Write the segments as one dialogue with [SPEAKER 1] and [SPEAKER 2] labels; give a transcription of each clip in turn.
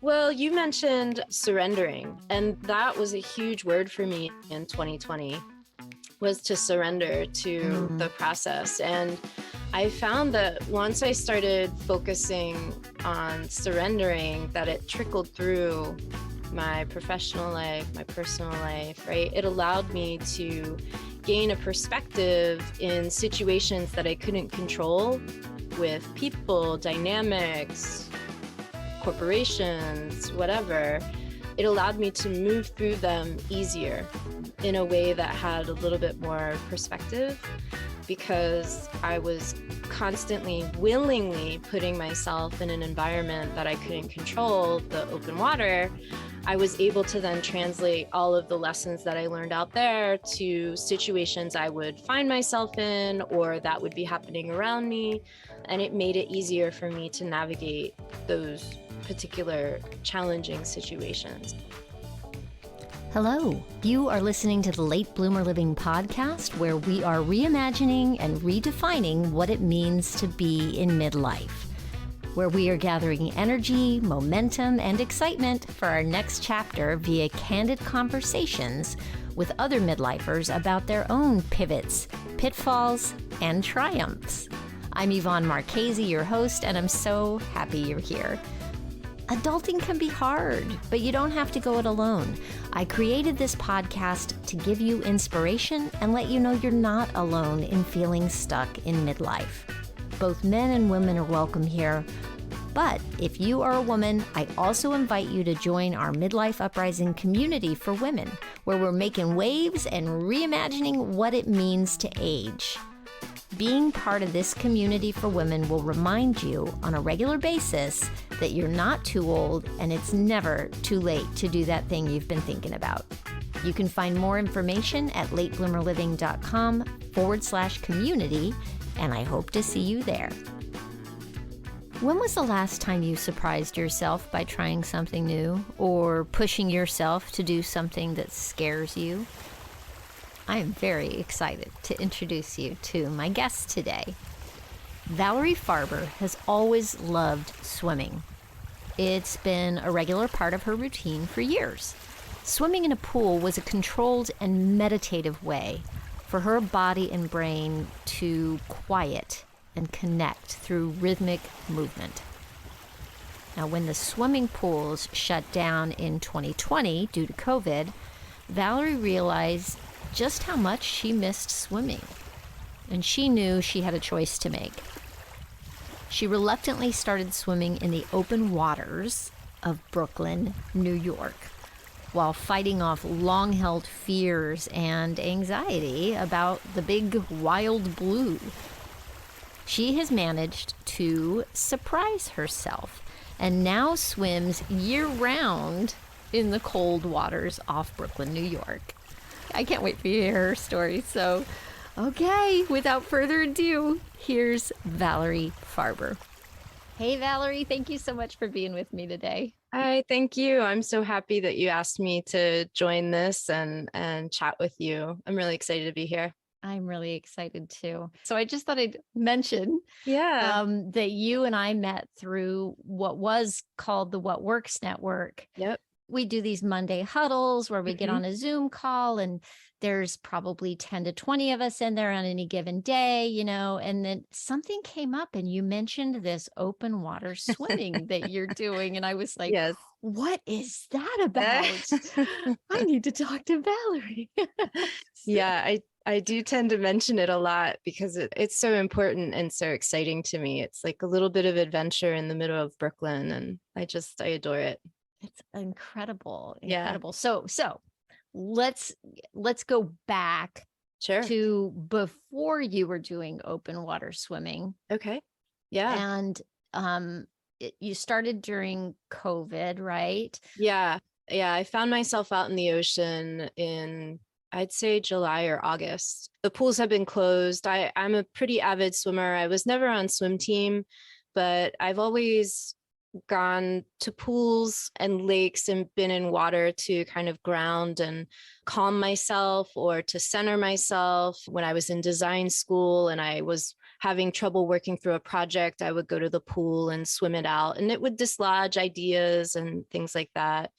[SPEAKER 1] Well, you mentioned surrendering, and that was a huge word for me in 2020, was to surrender to the process. And I found that once I started focusing on surrendering, that it trickled through my professional life, my personal life, right? It allowed me to gain a perspective in situations that I couldn't control, with people, dynamics, corporations, whatever. It allowed me to move through them easier in a way that had a little bit more perspective, because I was constantly, willingly putting myself in an environment that I couldn't control, the open water. I was able to then translate all of the lessons that I learned out there to situations I would find myself in or that would be happening around me. And it made it easier for me to navigate those particular challenging situations.
[SPEAKER 2] Hello, you are listening to the Late Bloomer Living podcast, where we are reimagining and redefining what it means to be in midlife, where we are gathering energy, momentum, and excitement for our next chapter via candid conversations with other midlifers about their own pivots, pitfalls, and triumphs. I'm Yvonne Marchese, your host, and I'm so happy you're here. Adulting can be hard, but you don't have to go it alone. I created this podcast to give you inspiration and let you know you're not alone in feeling stuck in midlife. Both men and women are welcome here, but if you are a woman, I also invite you to join our Midlife Uprising community for women, where we're making waves and reimagining what it means to age. Being part of this community for women will remind you on a regular basis that you're not too old and it's never too late to do that thing you've been thinking about. You can find more information at latebloomerliving.com/community, and I hope to see you there. When was the last time you surprised yourself by trying something new or pushing yourself to do something that scares you? I am very excited to introduce you to my guest today. Valerie Farber has always loved swimming. It's been a regular part of her routine for years. Swimming in a pool was a controlled and meditative way for her body and brain to quiet and connect through rhythmic movement. Now, when the swimming pools shut down in 2020 due to COVID, Valerie realized just how much she missed swimming, and she knew she had a choice to make. She reluctantly started swimming in the open waters of Brooklyn, New York, while fighting off long-held fears and anxiety about the big wild blue. She has managed to surprise herself and now swims year-round in the cold waters off Brooklyn, New York. I can't wait for you to hear her story. So, okay, without further ado, here's Valerie Farber. Hey, Valerie, thank you so much for being with me today.
[SPEAKER 1] Hi, thank you. I'm so happy that you asked me to join this and chat with you. I'm really excited to be here.
[SPEAKER 2] I'm really excited too. So I just thought I'd mention
[SPEAKER 1] that
[SPEAKER 2] you and I met through what was called the What Works Network.
[SPEAKER 1] Yep.
[SPEAKER 2] We do these Monday huddles where we get on a Zoom call, and there's probably 10 to 20 of us in there on any given day, you know, and then something came up and you mentioned this open water swimming that you're doing. And I was like,
[SPEAKER 1] Yes.
[SPEAKER 2] What is that about? I need to talk to Valerie.
[SPEAKER 1] Yeah, I do tend to mention it a lot because it's so important and so exciting to me. It's like a little bit of adventure in the middle of Brooklyn, and I adore it.
[SPEAKER 2] It's incredible.
[SPEAKER 1] Yeah.
[SPEAKER 2] So let's go back to before you were doing open water swimming.
[SPEAKER 1] Okay. Yeah.
[SPEAKER 2] And you started during COVID, right?
[SPEAKER 1] Yeah. Yeah. I found myself out in the ocean in, I'd say, July or August. The pools have been closed. I'm a pretty avid swimmer. I was never on swim team, but I've always gone to pools and lakes and been in water to kind of ground and calm myself or to center myself. When I was in design school and I was having trouble working through a project, I would go to the pool and swim it out, and it would dislodge ideas and things like that.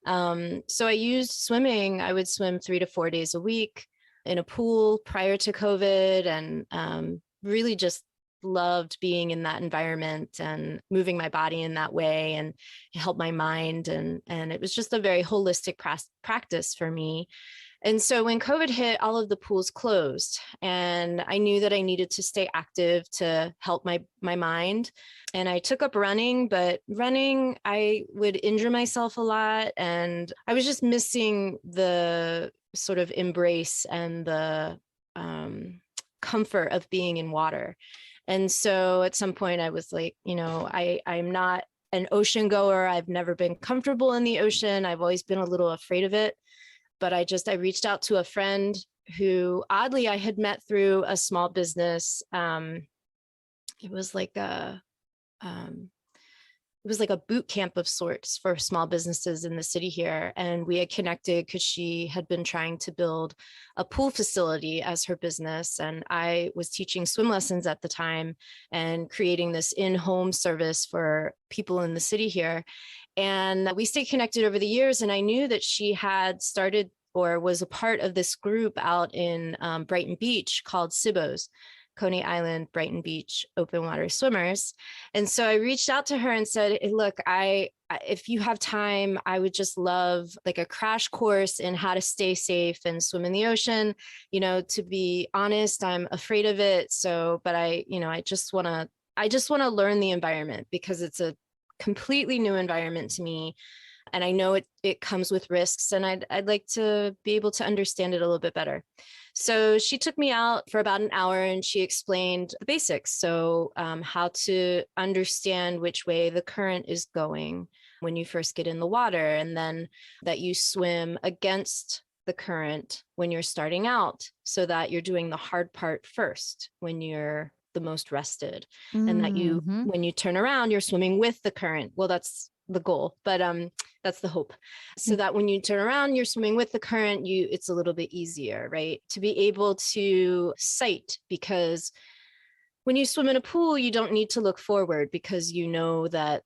[SPEAKER 1] So I used swimming. I would swim 3 to 4 days a week in a pool prior to COVID, and really just loved being in that environment and moving my body in that way, and it helped my mind. And it was just a very holistic practice for me. And so when COVID hit, all of the pools closed, and I knew that I needed to stay active to help my mind. And I took up running, but running, I would injure myself a lot, and I was just missing the sort of embrace and the comfort of being in water. And so at some point I was like, I'm not an ocean goer. I've never been comfortable in the ocean. I've always been a little afraid of it. But I reached out to a friend who oddly I had met through a small business. It was like a boot camp of sorts for small businesses in the city here. And we had connected because she had been trying to build a pool facility as her business. And I was teaching swim lessons at the time and creating this in-home service for people in the city here. And we stayed connected over the years. And I knew that she had started or was a part of this group out in Brighton Beach called SIBOs, Coney Island, Brighton Beach, Open Water Swimmers. And so I reached out to her and said, hey, look, if you have time, I would just love like a crash course in how to stay safe and swim in the ocean. To be honest, I'm afraid of it. So, but I just want to learn the environment because it's a completely new environment to me. And I know it comes with risks, and I'd like to be able to understand it a little bit better. So she took me out for about an hour and she explained the basics. So how to understand which way the current is going when you first get in the water, and then that you swim against the current when you're starting out so that you're doing the hard part first when you're the most rested, and that when you turn around, you're swimming with the current. Well, that's the goal, but that's the hope. So that when you turn around, you're swimming with the current, it's a little bit easier, right? To be able to sight, because when you swim in a pool, you don't need to look forward because you know that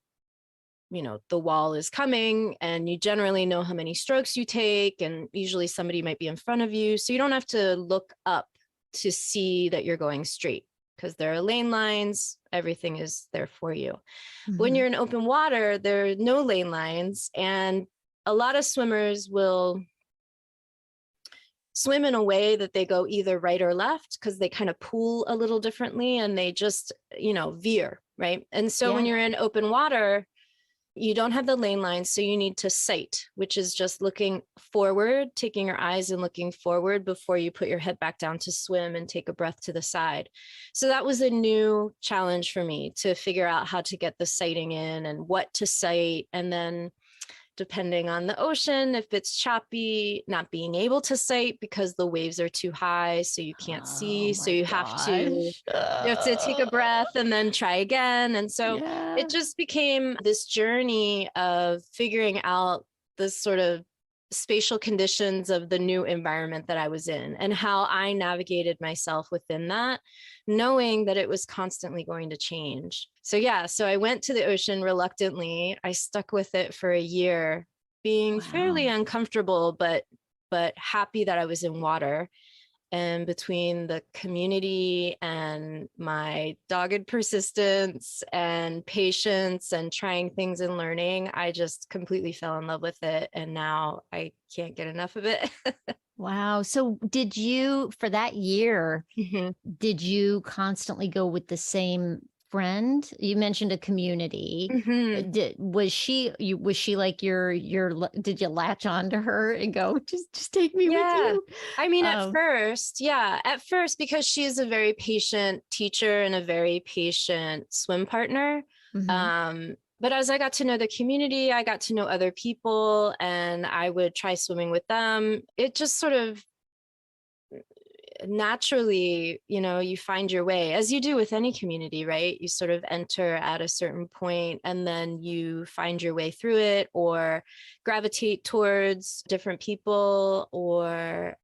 [SPEAKER 1] the wall is coming, and you generally know how many strokes you take, and usually somebody might be in front of you. So you don't have to look up to see that you're going straight, because there are lane lines, everything is there for you. When you're in open water, there are no lane lines, and a lot of swimmers will swim in a way that they go either right or left because they kind of pool a little differently, and they just, veer, right? And so when you're in open water, you don't have the lane lines, so you need to sight, which is just looking forward, taking your eyes and looking forward before you put your head back down to swim and take a breath to the side. So that was a new challenge for me, to figure out how to get the sighting in and what to sight. And then depending on the ocean, if it's choppy, not being able to sight because the waves are too high, so you can't see. So you have to take a breath and then try again. And so it just became this journey of figuring out the sort of spatial conditions of the new environment that I was in and how I navigated myself within that, knowing that it was constantly going to change. So I went to the ocean reluctantly. I stuck with it for a year, being fairly uncomfortable, but happy that I was in water. And between the community and my dogged persistence and patience and trying things and learning, I just completely fell in love with it. And now I can't get enough of it.
[SPEAKER 2] Wow. So did you, for that year, did you constantly go with the same friend? You mentioned a community. Was she like did you latch on to her and go, just take me with you?
[SPEAKER 1] I mean, at first, because she's a very patient teacher and a very patient swim partner. But as I got to know the community, I got to know other people, and I would try swimming with them. It just sort of naturally, you find your way, as you do with any community, right? You sort of enter at a certain point and then you find your way through it, or gravitate towards different people, or,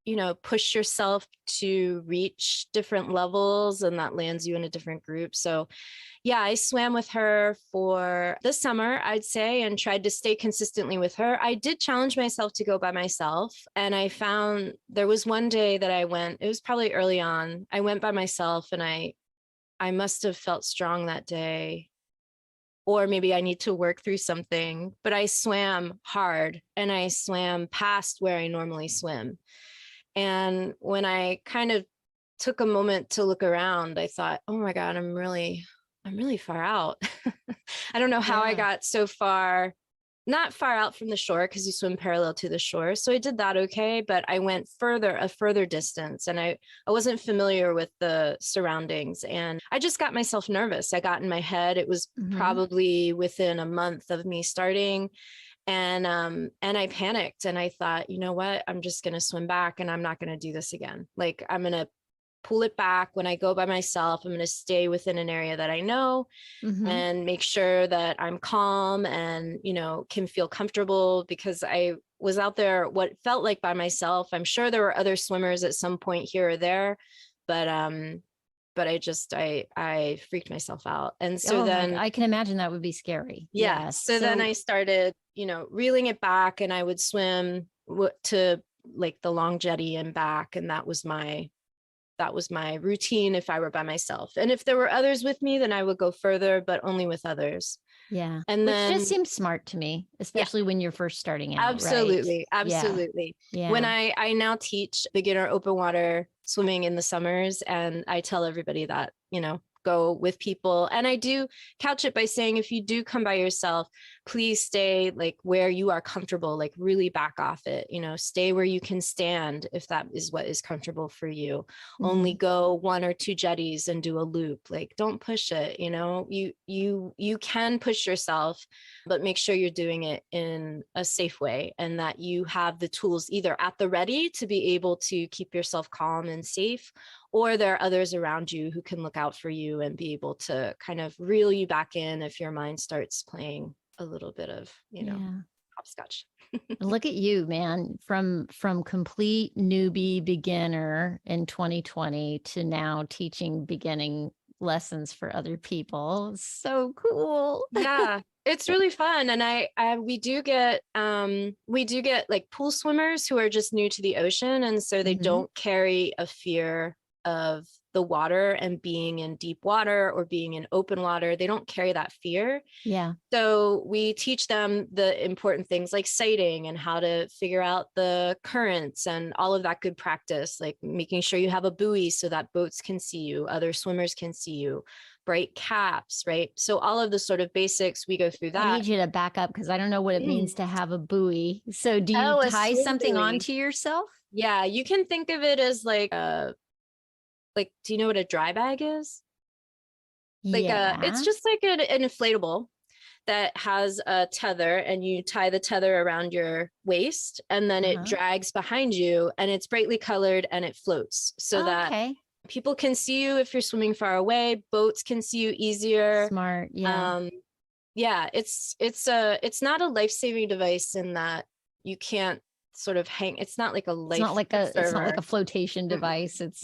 [SPEAKER 1] push yourself to reach different levels, and that lands you in a different group. So yeah, I swam with her for the summer, I'd say, and tried to stay consistently with her. I did challenge myself to go by myself. And I found there was one day that I went, it was probably early on. I went by myself, and I must have felt strong that day, or maybe I need to work through something, but I swam hard and I swam past where I normally swim. And when I kind of took a moment to look around, I thought, oh my God, I'm really far out. I don't know how I got so far, not far out from the shore, because you swim parallel to the shore. So I did that okay, but I went a further distance, and I wasn't familiar with the surroundings, and I just got myself nervous. I got in my head. It was probably within a month of me starting. And I panicked, and I thought, you know what, I'm just going to swim back, and I'm not going to do this again. Like, I'm going to pull it back. When I go by myself, I'm going to stay within an area that I know and make sure that I'm calm and, can feel comfortable, because I was out there what felt like by myself. I'm sure there were other swimmers at some point here or there, but I freaked myself out. And so then
[SPEAKER 2] I can imagine that would be scary.
[SPEAKER 1] Yeah. So then I started, reeling it back, and I would swim to like the long jetty and back. And that was my routine if I were by myself. And if there were others with me, then I would go further, but only with others.
[SPEAKER 2] Yeah.
[SPEAKER 1] And
[SPEAKER 2] Which just seems smart to me, especially when you're first starting out.
[SPEAKER 1] Absolutely.
[SPEAKER 2] Right?
[SPEAKER 1] Absolutely.
[SPEAKER 2] Yeah.
[SPEAKER 1] When I now teach beginner open water swimming in the summers, and I tell everybody that, go with people. And I do couch it by saying, if you do come by yourself, please stay like where you are comfortable, like really back off it, stay where you can stand, if that is what is comfortable for you. Only go 1 or 2 jetties and do a loop. Like, don't push it. You can push yourself, but make sure you're doing it in a safe way, and that you have the tools either at the ready to be able to keep yourself calm and safe, or there are others around you who can look out for you and be able to kind of reel you back in if your mind starts playing a little bit of, hopscotch.
[SPEAKER 2] Look at you, man, from complete newbie beginner in 2020 to now teaching beginning lessons for other people. So cool.
[SPEAKER 1] Yeah, it's really fun. And we do get like pool swimmers who are just new to the ocean, and so they don't carry a fear of the water and being in deep water or being in open water. They don't carry that fear.
[SPEAKER 2] Yeah.
[SPEAKER 1] So we teach them the important things like sighting and how to figure out the currents and all of that good practice, like making sure you have a buoy so that boats can see you, other swimmers can see you, bright caps, right? So all of the sort of basics, we go through that.
[SPEAKER 2] I need you to back up, because I don't know what it means to have a buoy. So do you tie something onto yourself?
[SPEAKER 1] Yeah, you can think of it as like do you know what a dry bag is? Like it's just like an inflatable that has a tether, and you tie the tether around your waist, and then it drags behind you, and it's brightly colored, and it floats so that people can see you if you're swimming far away. Boats can see you easier.
[SPEAKER 2] Smart. Yeah.
[SPEAKER 1] Yeah, it's not a life-saving device in that you can't sort of hang. It's not like a life.
[SPEAKER 2] It's not like a flotation device. It's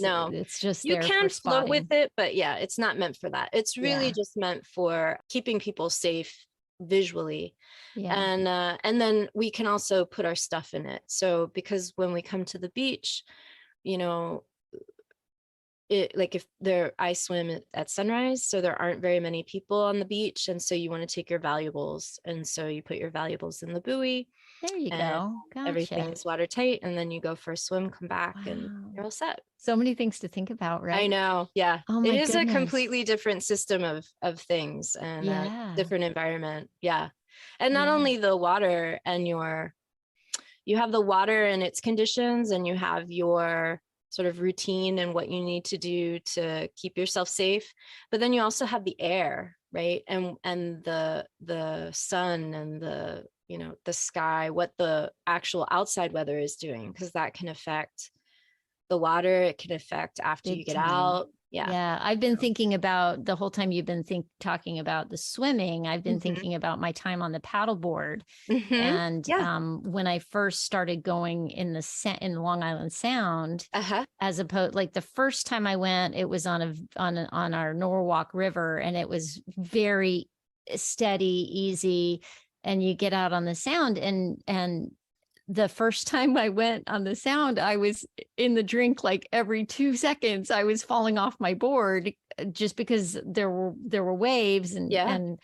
[SPEAKER 2] just
[SPEAKER 1] you
[SPEAKER 2] there
[SPEAKER 1] can
[SPEAKER 2] for
[SPEAKER 1] float
[SPEAKER 2] spotting.
[SPEAKER 1] with it, but yeah, it's not meant for that. It's really just meant for keeping people safe visually. And then we can also put our stuff in it. So because when we come to the beach, I swim at sunrise, so there aren't very many people on the beach, and so you want to take your valuables, and so you put your valuables in the buoy.
[SPEAKER 2] There you go. Gotcha.
[SPEAKER 1] Everything is watertight, and then you go for a swim, come back, and you're all set.
[SPEAKER 2] So many things to think about, right?
[SPEAKER 1] I know. Yeah.
[SPEAKER 2] Oh my
[SPEAKER 1] It is
[SPEAKER 2] goodness.
[SPEAKER 1] a completely different system of things, and a different environment. Yeah. And not only the water, and you have the water and its conditions, and you have your sort of routine and what you need to do to keep yourself safe, but then you also have the air, right? And the sun and the sky, what the actual outside weather is doing, because that can affect the water. It can affect after you
[SPEAKER 2] Big
[SPEAKER 1] get
[SPEAKER 2] time.
[SPEAKER 1] out. Yeah.
[SPEAKER 2] Yeah, I've been thinking about the whole time you've been talking about the swimming. I've been
[SPEAKER 1] Mm-hmm.
[SPEAKER 2] thinking about my time on the paddleboard,
[SPEAKER 1] Mm-hmm.
[SPEAKER 2] and
[SPEAKER 1] Yeah.
[SPEAKER 2] when I first started going in in Long Island Sound,
[SPEAKER 1] Uh-huh.
[SPEAKER 2] as opposed like the first time I went, it was on our Norwalk River, and it was very steady, easy, and you get out on the Sound, and the first time I went on the Sound, I was in the drink like every 2 seconds. I was falling off my board just because there were waves,
[SPEAKER 1] Yeah.
[SPEAKER 2] and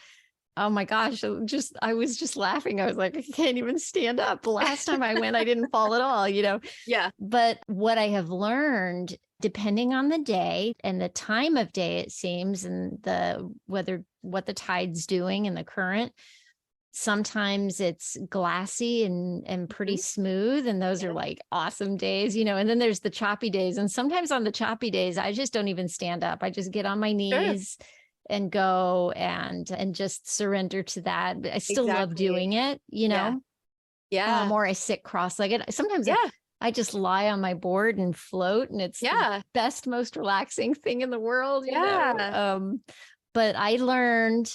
[SPEAKER 2] oh my gosh, I was just laughing. I was like, I can't even stand up. The last time I went, I didn't fall at all,
[SPEAKER 1] Yeah.
[SPEAKER 2] But what I have learned, depending on the day and the time of day, it seems, and what the tide's doing and the current, sometimes it's glassy and pretty
[SPEAKER 1] Mhm.
[SPEAKER 2] smooth, and those are
[SPEAKER 1] Yeah.
[SPEAKER 2] like awesome days, and then there's the choppy days, and sometimes on the choppy days I just don't even stand up. I just get on my
[SPEAKER 1] Sure.
[SPEAKER 2] knees and go and just surrender to that. But I still love
[SPEAKER 1] Exactly.
[SPEAKER 2] doing it,
[SPEAKER 1] Yeah. Yeah.
[SPEAKER 2] or I sit cross-legged. Sometimes
[SPEAKER 1] Yeah.
[SPEAKER 2] I just lie on my board and float, and it's the
[SPEAKER 1] Yeah.
[SPEAKER 2] best, most relaxing thing in the world.
[SPEAKER 1] Yeah.
[SPEAKER 2] But I learned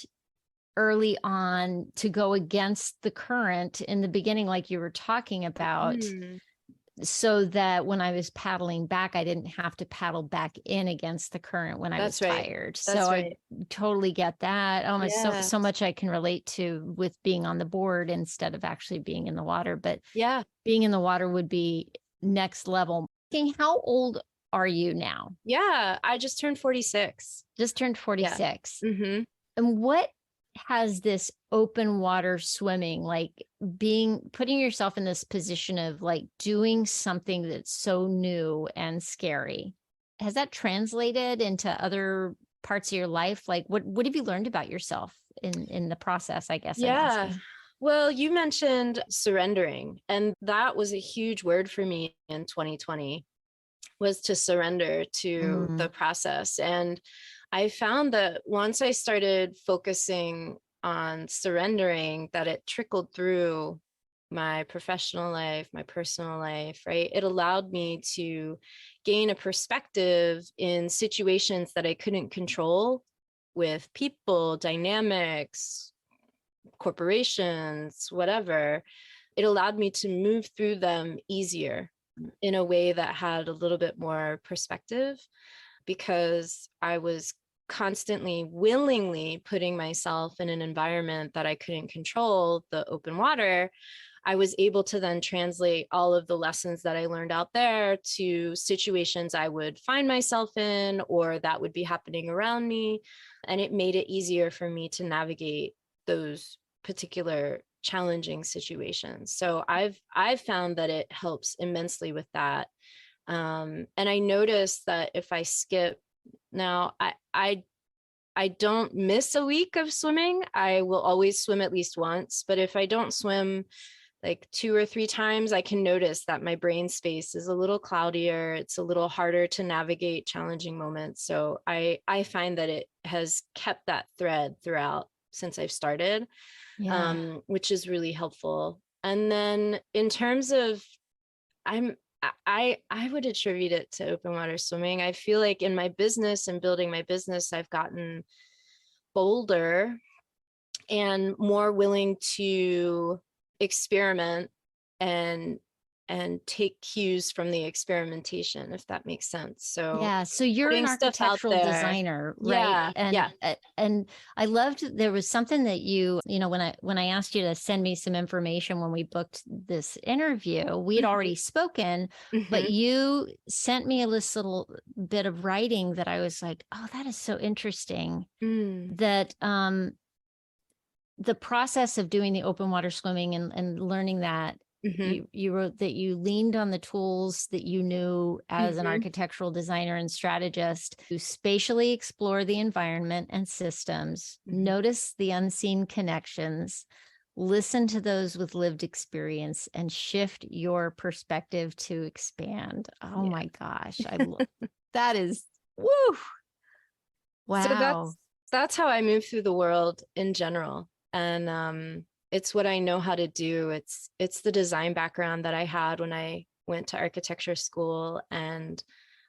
[SPEAKER 2] early on to go against the current in the beginning, like you were talking about,
[SPEAKER 1] Mm.
[SPEAKER 2] so that when I was paddling back, I didn't have to paddle back in against the current when I was
[SPEAKER 1] That's right.
[SPEAKER 2] tired. So
[SPEAKER 1] That's
[SPEAKER 2] I
[SPEAKER 1] right.
[SPEAKER 2] totally get that. Oh my,
[SPEAKER 1] Yeah.
[SPEAKER 2] so much I can relate to with being on the board instead of actually being in the water. But
[SPEAKER 1] Yeah.
[SPEAKER 2] being in the water would be next level. How old are you now?
[SPEAKER 1] Yeah. I just turned 46.
[SPEAKER 2] Just turned
[SPEAKER 1] Yeah.
[SPEAKER 2] 46.
[SPEAKER 1] Mm-hmm.
[SPEAKER 2] And what has this open water swimming, like putting yourself in this position of like doing something that's so new and scary, has that translated into other parts of your life? Like what have you learned about yourself in the process, I guess I'm
[SPEAKER 1] Yeah.
[SPEAKER 2] asking?
[SPEAKER 1] Well, you mentioned surrendering, and that was a huge word for me in 2020, was to surrender to the
[SPEAKER 2] Mm,
[SPEAKER 1] process. And I found that once I started focusing on surrendering, that it trickled through my professional life, my personal life, right? It allowed me to gain a perspective in situations that I couldn't control, with people, dynamics, corporations, whatever. It allowed me to move through them easier in a way that had a little bit more perspective, because I was constantly willingly putting myself in an environment that I couldn't control, the open water. I was able to then translate all of the lessons that I learned out there to situations I would find myself in or that would be happening around me. And it made it easier for me to navigate those particular challenging situations. So I've found that it helps immensely with that. And I noticed that if I skip now, I don't miss a week of swimming. I will always swim at least once. But if I don't swim like 2 or 3 times, I can notice that my brain space is a little cloudier. It's a little harder to navigate challenging moments. So I find that it has kept that thread throughout since I've started,
[SPEAKER 2] yeah.
[SPEAKER 1] which is really helpful. And then in terms of, I'm I would attribute it to open water swimming. I feel like in my business and building my business, I've gotten bolder and more willing to experiment and take cues from the experimentation, if that makes sense. So
[SPEAKER 2] Yeah, so you're an
[SPEAKER 1] putting stuff out
[SPEAKER 2] architectural
[SPEAKER 1] there.
[SPEAKER 2] designer, right?
[SPEAKER 1] Yeah,
[SPEAKER 2] And
[SPEAKER 1] yeah.
[SPEAKER 2] and I loved there was something that when I asked you to send me some information when we booked this interview, we had
[SPEAKER 1] Mhm,
[SPEAKER 2] already spoken, but
[SPEAKER 1] mhm,
[SPEAKER 2] you sent me a little bit of writing that I was like, "Oh, that is so interesting."
[SPEAKER 1] mm,
[SPEAKER 2] That the process of doing the open water swimming and learning that,
[SPEAKER 1] mhm,
[SPEAKER 2] you wrote that you leaned on the tools that you knew as an
[SPEAKER 1] mhm,
[SPEAKER 2] architectural designer and strategist to spatially explore the environment and systems,
[SPEAKER 1] mhm.
[SPEAKER 2] notice the unseen connections, listen to those with lived experience, and shift your perspective to expand. Oh
[SPEAKER 1] Yeah.
[SPEAKER 2] my gosh, that is woo.
[SPEAKER 1] So
[SPEAKER 2] Wow.
[SPEAKER 1] that's how I move through the world in general. And it's what I know how to do. It's the design background that I had when I went to architecture school, and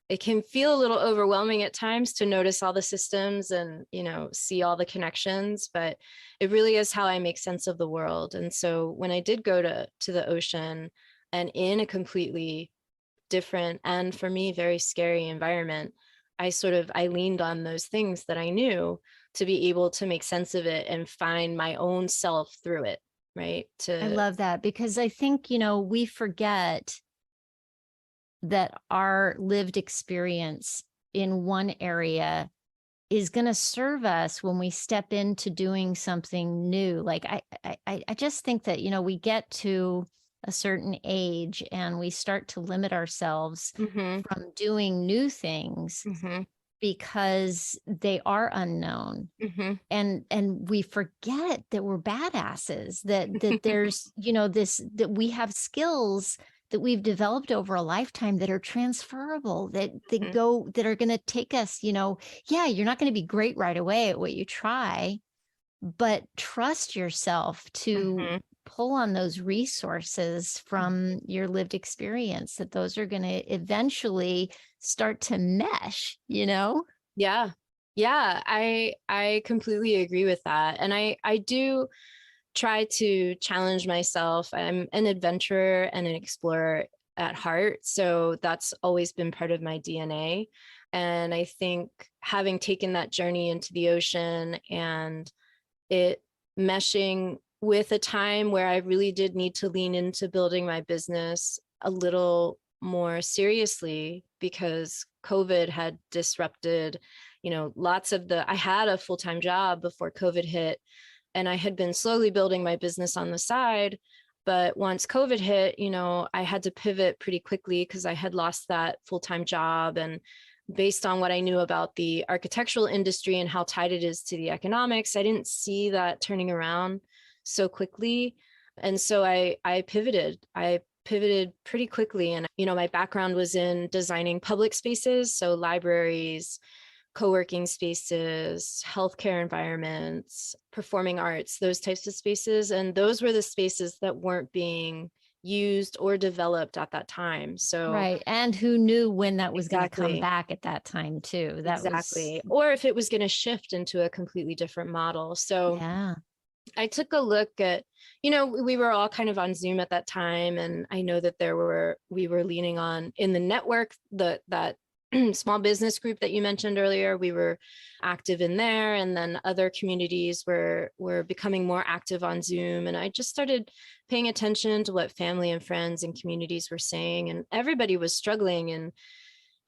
[SPEAKER 1] it can feel a little overwhelming at times to notice all the systems and, see all the connections, but it really is how I make sense of the world. And so when I did go to the ocean, and in a completely different and, for me, very scary environment, I leaned on those things that I knew to be able to make sense of it and find my own self through it, right?
[SPEAKER 2] I
[SPEAKER 1] To
[SPEAKER 2] love that, because I think, we forget that our lived experience in one area is going to serve us when we step into doing something new. Like I just think that, we get to a certain age and we start to limit ourselves
[SPEAKER 1] Mhm,
[SPEAKER 2] from doing new things
[SPEAKER 1] mhm,
[SPEAKER 2] because they are unknown.
[SPEAKER 1] mhm.
[SPEAKER 2] And we forget that we're badasses, that there's, this, that we have skills that we've developed over a lifetime that are transferable,
[SPEAKER 1] Mhm,
[SPEAKER 2] that are going to take us, yeah, you're not going to be great right away at what you try, but trust yourself to
[SPEAKER 1] mhm.
[SPEAKER 2] pull on those resources from your lived experience, that those are going to eventually start to mesh.
[SPEAKER 1] Yeah. Yeah, I completely agree with that. And I do try to challenge myself. I'm an adventurer and an explorer at heart, so that's always been part of my DNA. And I think having taken that journey into the ocean, and it meshing with a time where I really did need to lean into building my business a little more seriously, because COVID had disrupted, I had a full-time job before COVID hit, and I had been slowly building my business on the side. But once COVID hit, I had to pivot pretty quickly because I had lost that full-time job. And based on what I knew about the architectural industry and how tied it is to the economics, I didn't see that turning around so quickly. And so I pivoted. I pivoted pretty quickly. And, my background was in designing public spaces, so libraries, co-working spaces, healthcare environments, performing arts, those types of spaces. And those were the spaces that weren't being used or developed at that time. So
[SPEAKER 2] Right. And who knew when that was going to come
[SPEAKER 1] exactly,
[SPEAKER 2] back at that time, too? That was,
[SPEAKER 1] exactly. Or if it was going to shift into a completely different model. So
[SPEAKER 2] yeah.
[SPEAKER 1] I took a look at, we were all kind of on Zoom at that time. And I know that we were leaning on in the network, that small business group that you mentioned earlier, we were active in there. And then other communities were becoming more active on Zoom. And I just started paying attention to what family and friends and communities were saying. And everybody was struggling and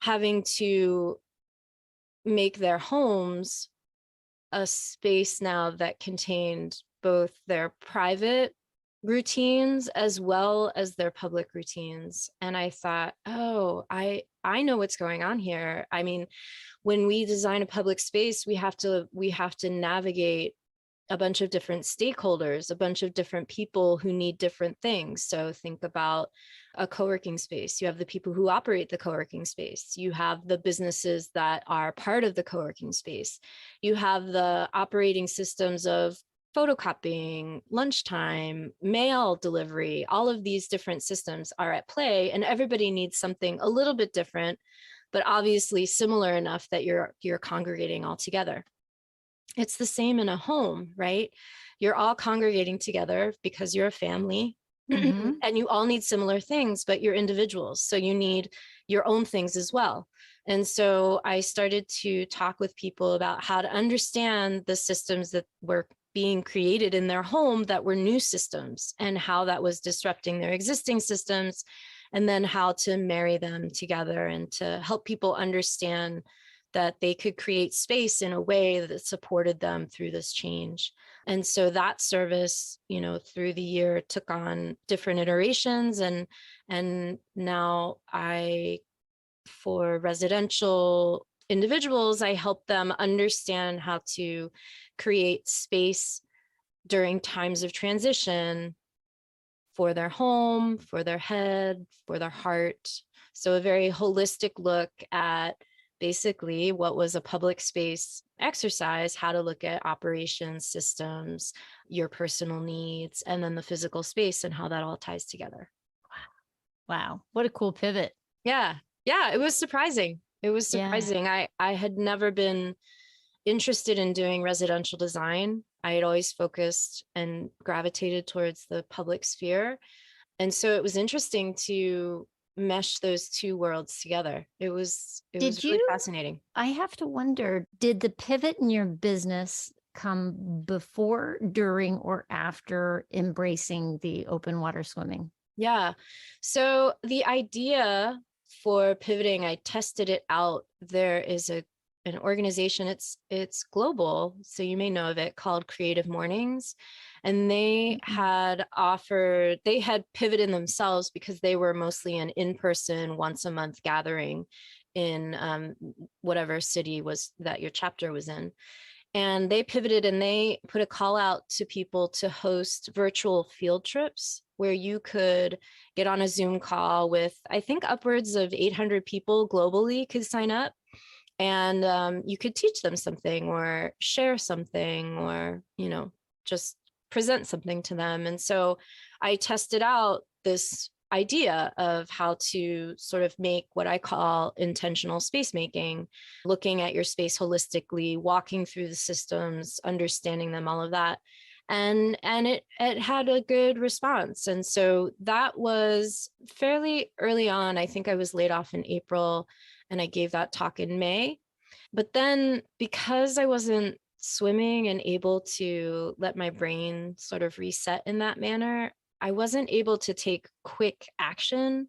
[SPEAKER 1] having to make their homes a space now that contained both their private routines as well as their public routines. And I thought, oh, I know what's going on here. I mean, when we design a public space, we have to navigate a bunch of different stakeholders, a bunch of different people who need different things. So think about a co-working space. You have the people who operate the co-working space. You have the businesses that are part of the co-working space. You have the operating systems of photocopying, lunchtime, mail delivery. All of these different systems are at play, and everybody needs something a little bit different, but obviously similar enough that you're congregating all together. It's the same in a home, right? You're all congregating together because you're a family
[SPEAKER 2] Hmm.
[SPEAKER 1] and you all need similar things, but you're individuals. So you need your own things as well. And so I started to talk with people about how to understand the systems that were being created in their home that were new systems, and how that was disrupting their existing systems, and then how to marry them together and to help people understand that they could create space in a way that supported them through this change. And so that service, through the year took on different iterations. And now for residential individuals, I help them understand how to create space during times of transition for their home, for their head, for their heart. So a very holistic look at basically what was a public space exercise, how to look at operations, systems, your personal needs, and then the physical space and how that all ties together.
[SPEAKER 2] Wow. What a cool pivot.
[SPEAKER 1] Yeah. Yeah. It was surprising. It was
[SPEAKER 2] Yeah.
[SPEAKER 1] surprising. I had never been interested in doing residential design. I had always focused and gravitated towards the public sphere. And so it was interesting to mesh those two worlds together. It was
[SPEAKER 2] Did
[SPEAKER 1] really
[SPEAKER 2] you,
[SPEAKER 1] fascinating.
[SPEAKER 2] I have to wonder, did the pivot in your business come before, during, or after embracing the open water swimming?
[SPEAKER 1] Yeah. So the idea for pivoting, I tested it out. There is an organization, it's global, so you may know of it, called Creative Mornings. And
[SPEAKER 2] Mm-mm.
[SPEAKER 1] they had pivoted themselves because they were mostly an in-person once a month gathering in whatever city was that your chapter was in. And they pivoted and they put a call out to people to host virtual field trips where you could get on a Zoom call with, I think, upwards of 800 people globally could sign up. And you could teach them something or share something or, just present something to them. And so I tested out this idea of how to sort of make what I call intentional space making, looking at your space holistically, walking through the systems, understanding them, all of that. And it had a good response. And so that was fairly early on. I think I was laid off in April and I gave that talk in May. But then because I wasn't swimming and able to let my brain sort of reset in that manner, I wasn't able to take quick action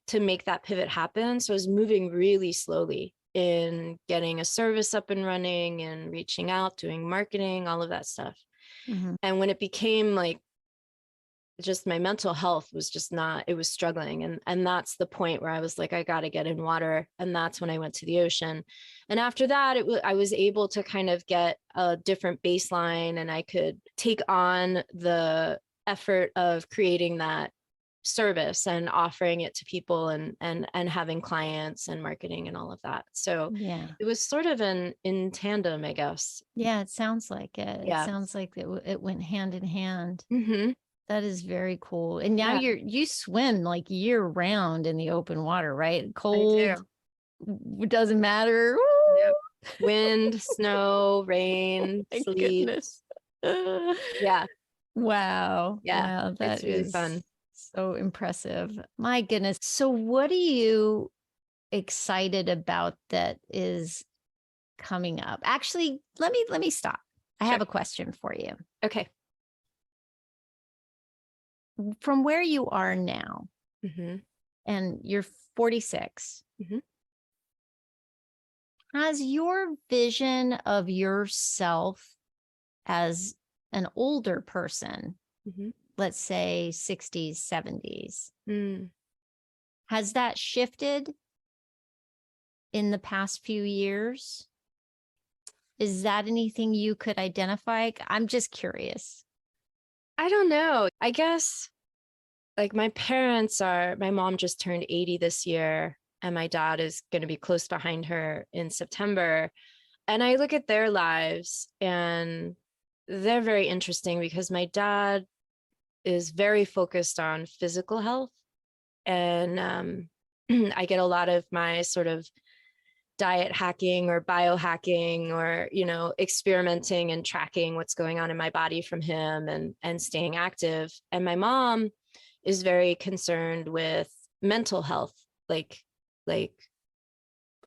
[SPEAKER 1] to make that pivot happen. So I was moving really slowly in getting a service up and running and reaching out, doing marketing, all of that stuff.
[SPEAKER 2] Mhm.
[SPEAKER 1] And when it became like just my mental health was just not, it was struggling. And that's the point where I was like, I got to get in water. And that's when I went to the ocean. And after that, I was able to kind of get a different baseline and I could take on the effort of creating that service and offering it to people and having clients and marketing and all of that. So
[SPEAKER 2] Yeah.
[SPEAKER 1] it was sort of in tandem, I guess.
[SPEAKER 2] Yeah, it sounds like it. It
[SPEAKER 1] Yeah.
[SPEAKER 2] sounds like it went hand in hand.
[SPEAKER 1] Hmm.
[SPEAKER 2] That is very cool. And now
[SPEAKER 1] Yeah,
[SPEAKER 2] you swim like year round in the open water, right?
[SPEAKER 1] I
[SPEAKER 2] Cold,
[SPEAKER 1] do.
[SPEAKER 2] doesn't matter.
[SPEAKER 1] Yep.
[SPEAKER 2] Woo!
[SPEAKER 1] Wind, snow, rain,
[SPEAKER 2] My
[SPEAKER 1] sleet.
[SPEAKER 2] goodness.
[SPEAKER 1] Yeah,
[SPEAKER 2] Wow.
[SPEAKER 1] yeah,
[SPEAKER 2] Wow.
[SPEAKER 1] it's
[SPEAKER 2] That
[SPEAKER 1] really
[SPEAKER 2] is
[SPEAKER 1] fun.
[SPEAKER 2] so impressive. My goodness. So what are you excited about that is coming up? Actually, let me stop. I
[SPEAKER 1] Sure.
[SPEAKER 2] have a question for you.
[SPEAKER 1] Okay.
[SPEAKER 2] From where you are now,
[SPEAKER 1] Hmm.
[SPEAKER 2] and you're 46,
[SPEAKER 1] Hmm.
[SPEAKER 2] has your vision of yourself as an older person,
[SPEAKER 1] Hmm.
[SPEAKER 2] let's say 60s, 70s,
[SPEAKER 1] Mm.
[SPEAKER 2] has that shifted in the past few years? Is that anything you could identify? I'm just curious.
[SPEAKER 1] I don't know. I guess like my mom just turned 80 this year, and my dad is going to be close behind her in September. And I look at their lives and they're very interesting because my dad is very focused on physical health. And I get a lot of my sort of diet hacking or biohacking or experimenting and tracking what's going on in my body from him and staying active. And my mom is very concerned with mental health, like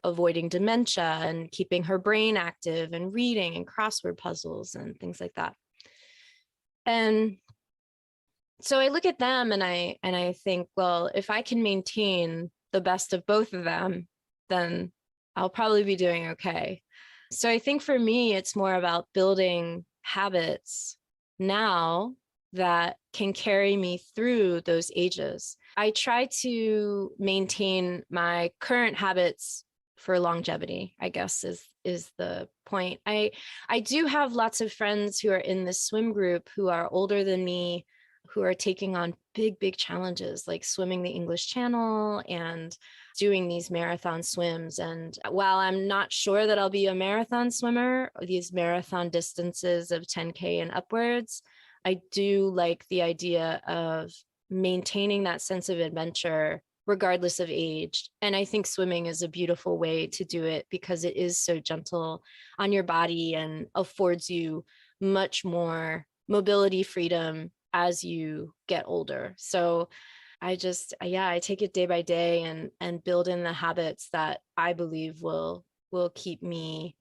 [SPEAKER 1] avoiding dementia and keeping her brain active and reading and crossword puzzles and things like that. And so I look at them and I think, well, if I can maintain the best of both of them, then I'll probably be doing okay. So I think for me, it's more about building habits now that can carry me through those ages. I try to maintain my current habits for longevity, I guess is the point. I do have lots of friends who are in this swim group who are older than me, who are taking on big challenges like swimming the English Channel and doing these marathon swims. And while I'm not sure that I'll be a marathon swimmer, these marathon distances of 10K and upwards, I do like the idea of maintaining that sense of adventure regardless of age. And I think swimming is a beautiful way to do it because it is so gentle on your body and affords you much more mobility freedom as you get older. So I take it day by day and build in the habits that I believe will keep me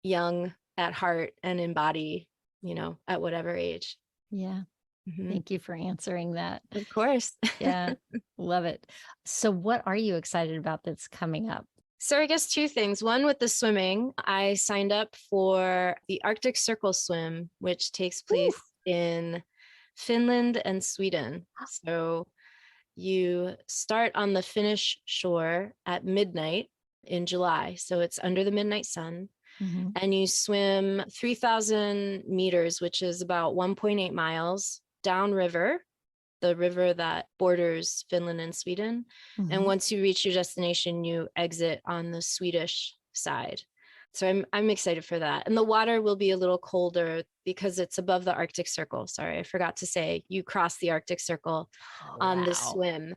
[SPEAKER 1] young at heart and in body, at whatever age.
[SPEAKER 2] Yeah. Thank you for answering that.
[SPEAKER 1] Of course.
[SPEAKER 2] Yeah. Love it. So what are you excited about that's coming up?
[SPEAKER 1] So I guess two things. One, with the swimming, I signed up for the Arctic Circle swim, which takes place in Finland and Sweden. So you start on the Finnish shore at midnight in July. So it's under the midnight sun. And you swim 3,000 meters, which is about 1.8 miles downriver, the river that borders Finland and Sweden. And once you reach your destination, you exit on the Swedish side. So I'm excited for that. And the water will be a little colder because it's above the Arctic Circle. Sorry, I forgot to say, you cross the Arctic Circle on the swim.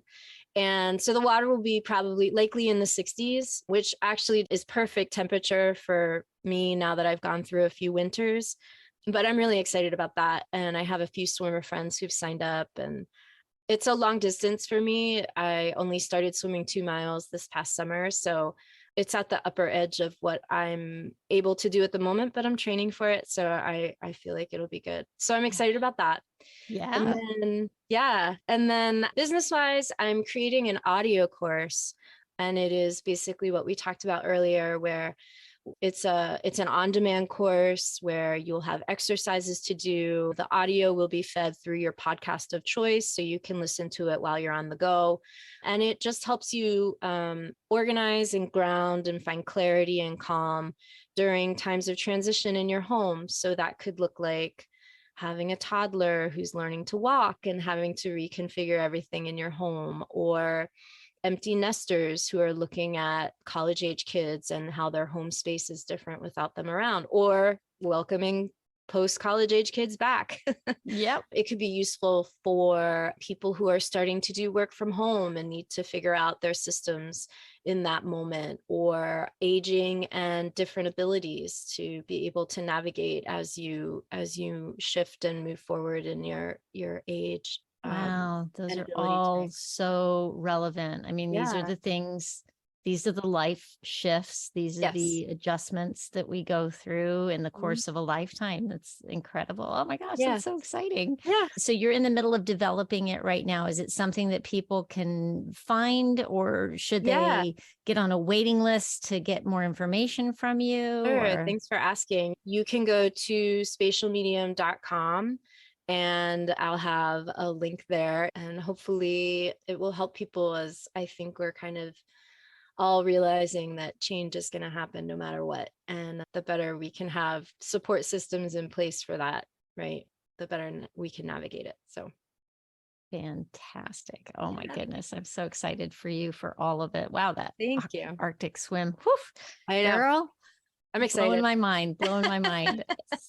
[SPEAKER 1] And so the water will be probably likely in the 60s, which actually is perfect temperature for me now that I've gone through a few winters. But I'm really excited about that. And I have a few swimmer friends who've signed up, and it's a long distance for me. I only started swimming 2 miles this past summer. So it's at the upper edge of what I'm able to do at the moment, but I'm training for it. So I feel like it'll be good. So I'm excited about that.
[SPEAKER 2] Yeah.
[SPEAKER 1] And then business-wise, I'm creating an audio course. And it is basically what we talked about earlier, where it's an on-demand course where you'll have exercises to do. The audio will be fed through your podcast of choice, so you can listen to it while you're on the go. And it just helps you organize and ground and find clarity and calm during times of transition in your home. So that could look like having a toddler who's learning to walk and having to reconfigure everything in your home, or empty nesters who are looking at college age kids and how their home space is different without them around, or welcoming post-college age kids back.
[SPEAKER 2] Yep.
[SPEAKER 1] It could be useful for people who are starting to do work from home and need to figure out their systems in that moment, or aging and different abilities to be able to navigate as you shift and move forward in your age.
[SPEAKER 2] Wow, those are all so relevant. I mean, these are the things, these are the life shifts, these are the adjustments that we go through in the course of a lifetime. That's incredible. Oh my gosh, that's so exciting.
[SPEAKER 1] Yeah.
[SPEAKER 2] So you're in the middle of developing it right now. Is it something that people can find, or should they get on a waiting list to get more information from you?
[SPEAKER 1] Sure. Thanks for asking. You can go to spatialmedium.com. And I'll have a link there, and hopefully it will help people, as I think we're kind of all realizing that change is going to happen no matter what. And the better we can have support systems in place for that, right, the better we can navigate it. So
[SPEAKER 2] fantastic. Oh my goodness. I'm so excited for you for all of it. Wow.
[SPEAKER 1] Thank you.
[SPEAKER 2] Arctic swim. Woof.
[SPEAKER 1] I know.
[SPEAKER 2] Girl,
[SPEAKER 1] I'm excited.
[SPEAKER 2] Blowing my mind.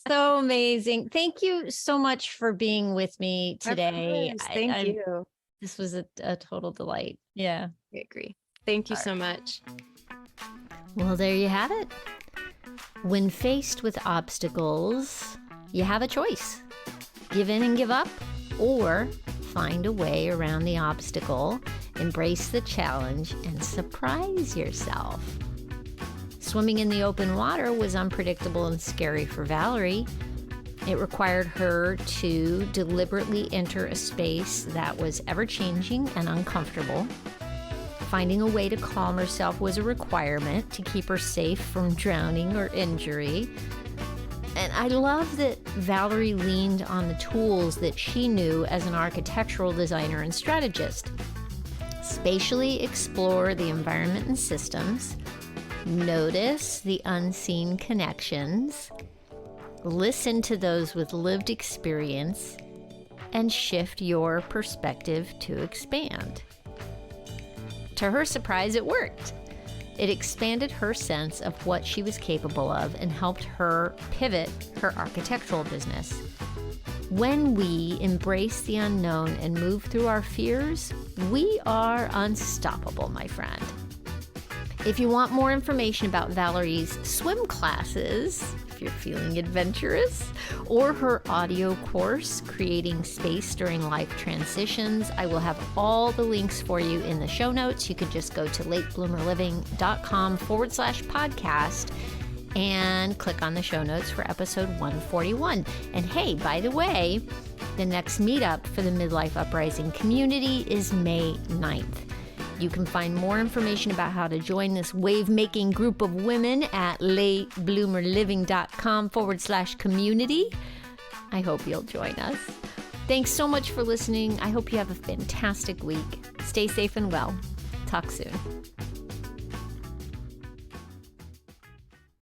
[SPEAKER 2] So amazing. Thank you so much for being with me today.
[SPEAKER 1] Thank you.
[SPEAKER 2] This was a total delight. Yeah.
[SPEAKER 1] I agree. Thank you so much.
[SPEAKER 2] Well, there you have it. When faced with obstacles, you have a choice. Give in and give up, or find a way around the obstacle, embrace the challenge, and surprise yourself. Swimming in the open water was unpredictable and scary for Valerie. It required her to deliberately enter a space that was ever-changing and uncomfortable. Finding a way to calm herself was a requirement to keep her safe from drowning or injury. And I love that Valerie leaned on the tools that she knew as an architectural designer and strategist. Spatially explore the environment and systems, notice the unseen connections, listen to those with lived experience, and shift your perspective to expand. To her surprise, it worked. It expanded her sense of what she was capable of and helped her pivot her architectural business. When we embrace the unknown and move through our fears, we are unstoppable, my friend. If you want more information about Valerie's swim classes, if you're feeling adventurous, or her audio course, Creating Space During Life Transitions, I will have all the links for you in the show notes. You can just go to latebloomerliving.com/podcast and click on the show notes for episode 141. And hey, by the way, the next meetup for the Midlife Uprising community is May 9th. You can find more information about how to join this wave-making group of women at latebloomerliving.com/community. I hope you'll join us. Thanks so much for listening. I hope you have a fantastic week. Stay safe and well. Talk soon.